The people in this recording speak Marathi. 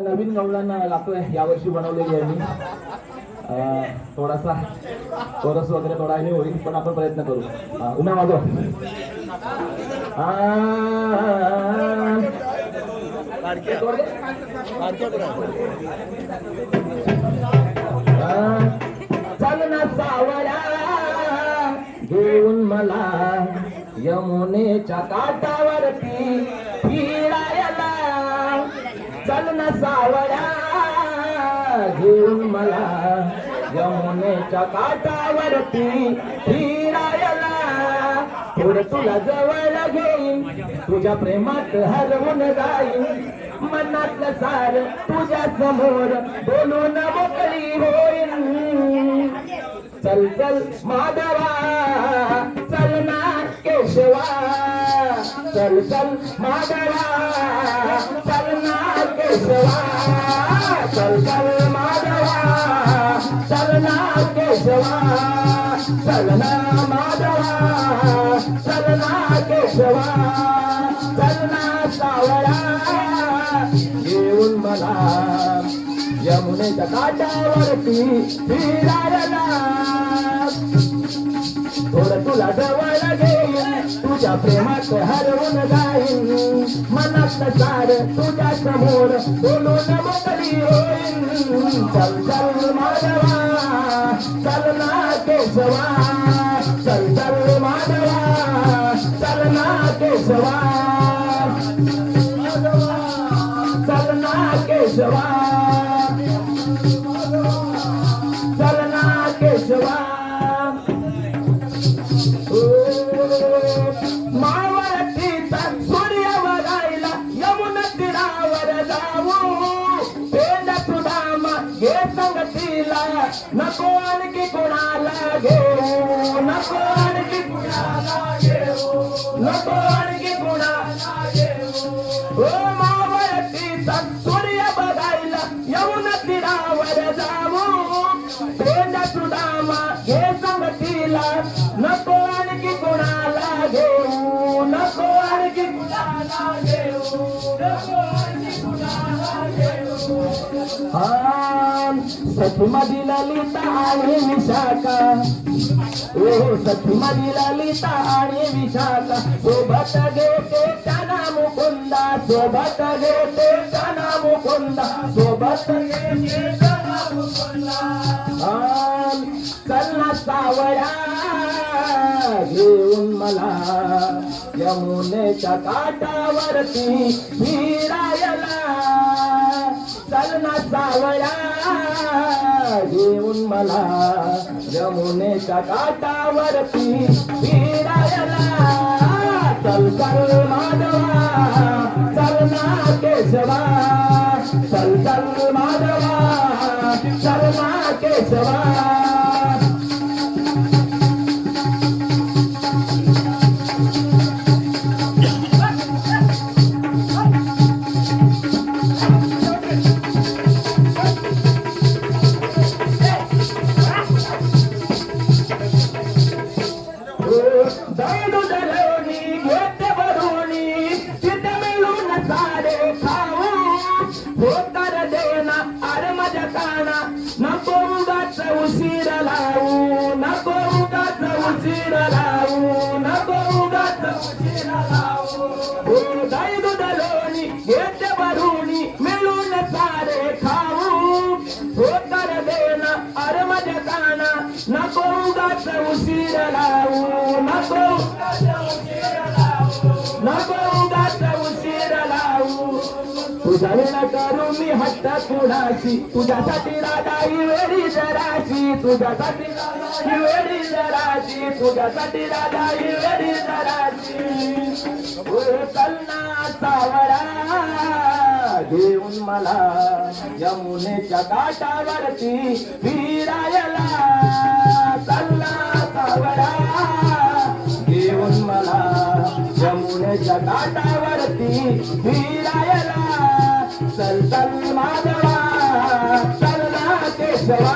नवीन गवळण लागतोय यावर्षी बनवलेली आहे मी. थोडासा कोरस वगैरे थोडा नाही होईल पण आपण प्रयत्न करू. उम्या वाजव. चल ना सावळा घेऊन मला यमुनेच्या काठावरती फिरायला. चल ना सावळा घेऊन मला यमुनेच्या काठावरती फिरायला. थोडं तुला जवळ घेईन तुझ्या प्रेमात हरवून जाईन. मनातलं सार तुझ्या समोर बोलून मोकळी होईन. चल चल माधवा चल ना केशवा. चल चल माधवा चल ना केशवा. चल चल माधवा चल ना केशवा. चल ना माधवा चल ना केशवा. चल ना सावळा घेऊन मला यमुनेच्या काठावरती फिरायला. थोडं तुला जवळ घेईन तुझ्या प्रेमात हरवून जाईन. मनात सार तुझ्या समोर बोलून मोकळी होईन. चल चल माधवा चल ना केशवा. चल चल माधवा चल ना केशवा. चल ना केशवा. चल ना केशवा. मावळतीचा सूर्य बघायला यमुना तीरावर जाऊ. पेंडा सुदामा घे संगतीला नको आणखी कुणाला घेऊ. नको आणखी कुणाला घेऊ. नको आणखी कुणाला घेऊ. ओ मावळतीचा सूर्य बघायला यमुना तीरावर जाऊ. पेंडा सुदामा घे संगतीला नको आणखी कुणाला घेऊ. नको आणखी कुणाला घेऊ. नको आणखी कुणाला घेऊ. सखी माझी ललिता आणि विशाखा. ओ सखी माझी ललिता आणि विशाखा सोबत घेते त्यांना मुकुंदा. सोबत घेते त्यांना मुकुंदा. सोबत घेते त्यांना मुकुंदा. चल ना सावळा घेऊन मला यमुनेच्या काठावरती फिरायला. चल ना सावळा घेऊन मला यमुनेच्या काठावरती फिरायला. चल चल माधवा चल ना केशवा. चल चल माधवा चल ना केशवा. नको उगाच उशीर लावू. नको उगाच उशीर लावू. नको उगाच उशीर लावू. दही दूध लोणी घेते भरूनी मिळून सारे खाऊ. हो तर देना अरे माझ्या काना नको उगाच उशीर लावू. नको उगाच उशीर लावू. नको उगाच उशीर लावू. तुझा वेळा करू मी हट्ट कुणाशी. तुझ्यासाठी राधाई वेळी जराशी. तुझ्यासाठी राधाई वेळी जराशी. तुझ्यासाठी राधाई वेळी जराशी. चल ना सावळा घेऊन मला यमुनेच्या काठावरती फिरायला. चल ना सावळा घेऊन मला यमुनेच्या काठावरती फिरायला. चल चल माधवा चल ना केशवा.